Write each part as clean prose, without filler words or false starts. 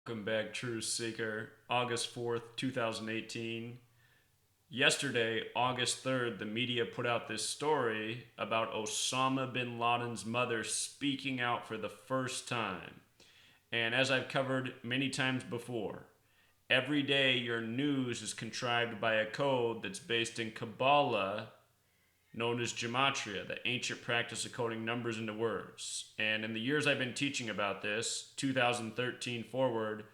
Welcome back, Truth Seeker. August 4th, 2018. Yesterday, August 3rd, the media put out this story about Osama bin Laden's mother speaking out for the first time. And as I've covered many times before, every day your news is contrived by a code that's based in Kabbalah known as Gematria, the ancient practice of coding numbers into words. And in the years I've been teaching about this, 2013 forward,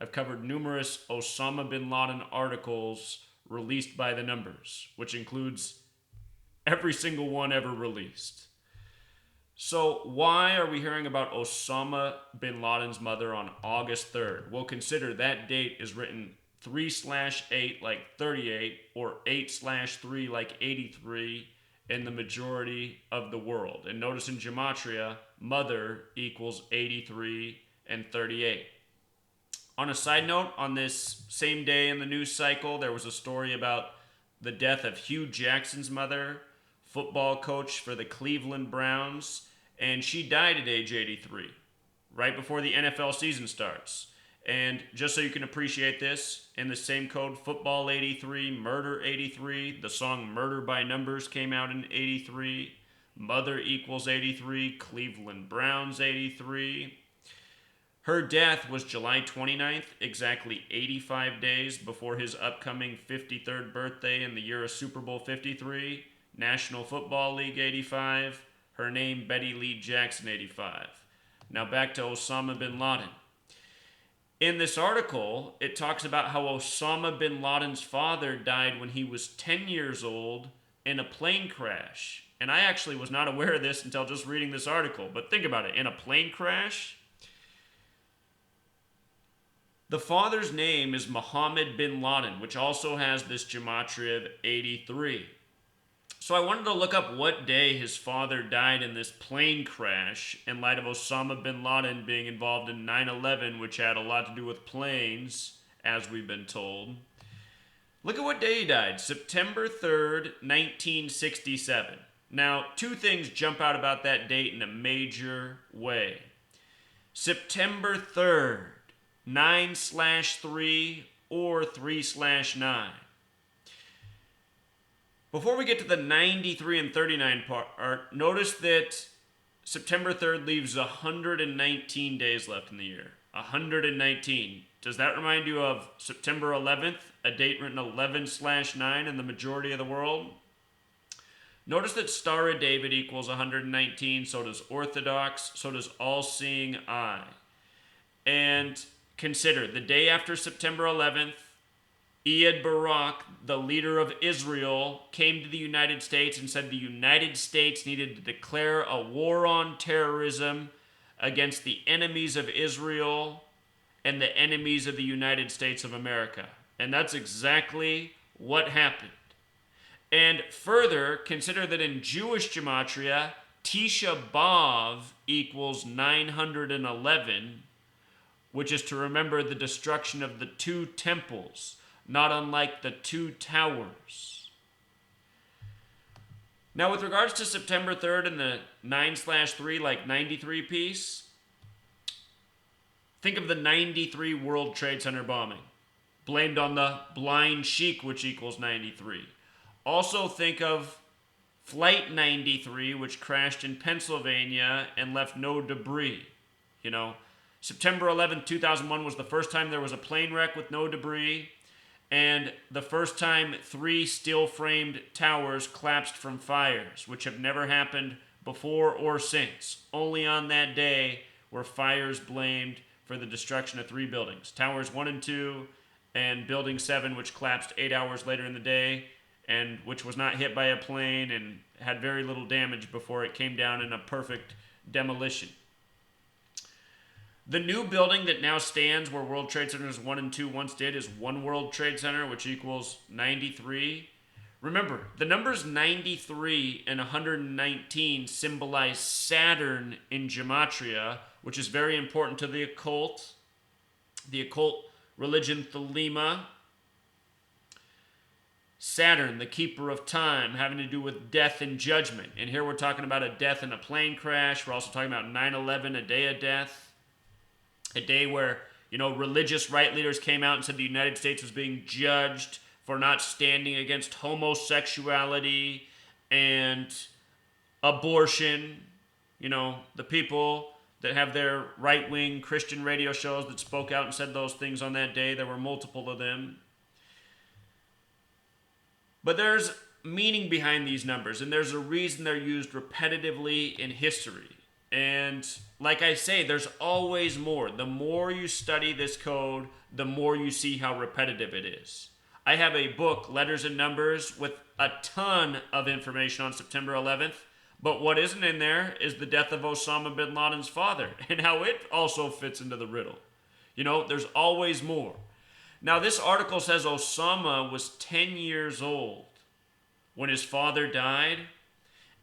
I've covered numerous Osama bin Laden articles released by the numbers, which includes every single one ever released. So, why are we hearing about Osama bin Laden's mother on August 3rd? Well, consider that date is written 3/8 like 38 or 8/3 like 83 in the majority of the world. And notice in Gematria, mother equals 83 and 38. On a side note, on this same day in the news cycle, there was a story about the death of Hue Jackson's mother, football coach for the Cleveland Browns, and she died at age 83, right before the NFL season starts. And just so you can appreciate this, in the same code, football 83, murder 83, the song Murder by Numbers came out in 83, mother equals 83, Cleveland Browns 83. Her death was July 29th, exactly 85 days before his upcoming 53rd birthday in the year of Super Bowl 53, National Football League 85, her name Betty Lee Jackson 85. Now back to Osama bin Laden. In this article, it talks about how Osama bin Laden's father died when he was 10 years old in a plane crash. And I actually was not aware of this until just reading this article. But think about it, in a plane crash, the father's name is Mohammed bin Laden, which also has this gematria of 83. So I wanted to look up what day his father died in this plane crash in light of Osama bin Laden being involved in 9/11, which had a lot to do with planes, as we've been told. Look at what day he died, September 3rd, 1967. Now, two things jump out about that date in a major way. September 3rd, 9/3 or 3/9. Before we get to the 93 and 39 part, notice that September 3rd leaves 119 days left in the year. 119. Does that remind you of September 11th, a date written 11/9 in the majority of the world? Notice that Star of David equals 119, so does Orthodox, so does All Seeing Eye. And consider the day after September 11th, Ehud Barak, the leader of Israel, came to the United States and said the United States needed to declare a war on terrorism against the enemies of Israel and the enemies of the United States of America. And that's exactly what happened. And further, consider that in Jewish gematria, Tisha B'Av equals 911, which is to remember the destruction of the two temples, not unlike the two towers. Now, with regards to September 3rd and the 9/3 like 93 piece, think of the 93 World Trade Center bombing, blamed on the blind sheik, which equals 93. Also think of Flight 93, which crashed in Pennsylvania and left no debris. You know, September 11th, 2001 was the first time there was a plane wreck with no debris, and the first time 3 steel-framed towers collapsed from fires, which have never happened before or since. Only on that day were fires blamed for the destruction of 3 buildings. Towers 1 and 2 and Building 7, which collapsed 8 hours later in the day, and which was not hit by a plane and had very little damage before it came down in a perfect demolition. The new building that now stands where World Trade Centers 1 and 2 once did is One World Trade Center, which equals 93. Remember, the numbers 93 and 119 symbolize Saturn in Gematria, which is very important to the occult religion Thelema. Saturn, the keeper of time, having to do with death and judgment. And here we're talking about a death in a plane crash. We're also talking about 9/11, a day of death. A day where Religious right leaders came out and said the United States was being judged for not standing against homosexuality and abortion. The people that have their right wing Christian radio shows that spoke out and said those things on that day, there were multiple of them. But there's meaning behind these numbers, and there's a reason they're used repetitively in history. And like I say, there's always more. The more you study this code, the more you see how repetitive it is. I have a book, Letters and Numbers, with a ton of information on September 11th. But what isn't in there is the death of Osama bin Laden's father and how it also fits into the riddle. There's always more. Now, this article says Osama was 10 years old when his father died.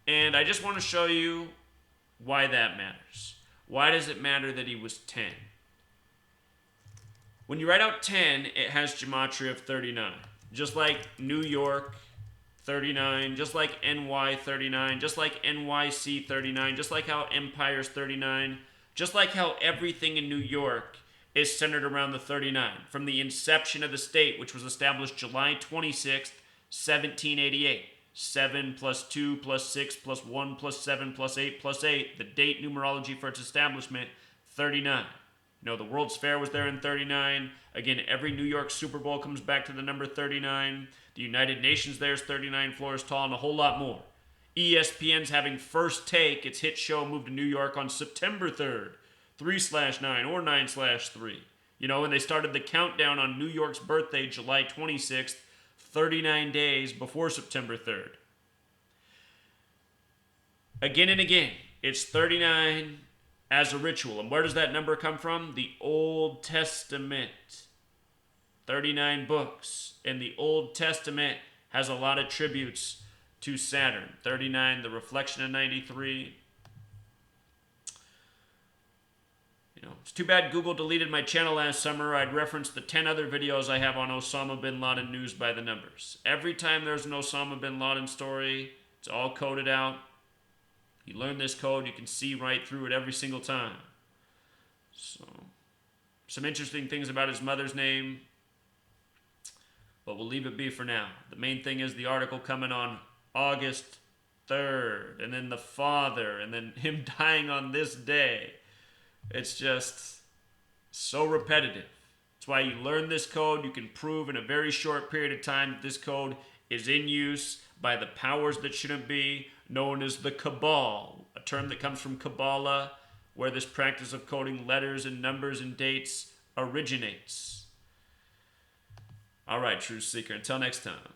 And I just want to show you why that matters. Why does it matter that he was 10? When you write out 10, it has Gematria of 39. Just like New York, 39, just like NY 39, just like NYC 39, just like how Empire's 39, just like how everything in New York is centered around the 39. From the inception of the state, which was established July 26th, 1788. 7 plus 2 plus 6 plus 1 plus 7 plus 8 plus 8. The date numerology for its establishment, 39. The World's Fair was there in 39. Again, every New York Super Bowl comes back to the number 39. The United Nations there is 39 floors tall and a whole lot more. ESPN's having First Take, its hit show, moved to New York on September 3rd, 3/9 or 9/3. And they started the countdown on New York's birthday, July 26th, 39 days before September 3rd. Again and again, it's 39 as a ritual. And where does that number come from? The Old Testament. 39 books. And the Old Testament has a lot of tributes to Saturn. 39, the reflection of 93. It's too bad Google deleted my channel last summer. I'd referenced the 10 other videos I have on Osama bin Laden news by the numbers. Every time there's an Osama bin Laden story, it's all coded out. You learn this code, you can see right through it every single time. So, some interesting things about his mother's name, but we'll leave it be for now. The main thing is the article coming on August 3rd, and then the father, and then him dying on this day. It's just so repetitive. That's why you learn this code. You can prove in a very short period of time that this code is in use by the powers that shouldn't be, known as the Cabal, a term that comes from Kabbalah, where this practice of coding letters and numbers and dates originates. All right, Truth Seeker, until next time.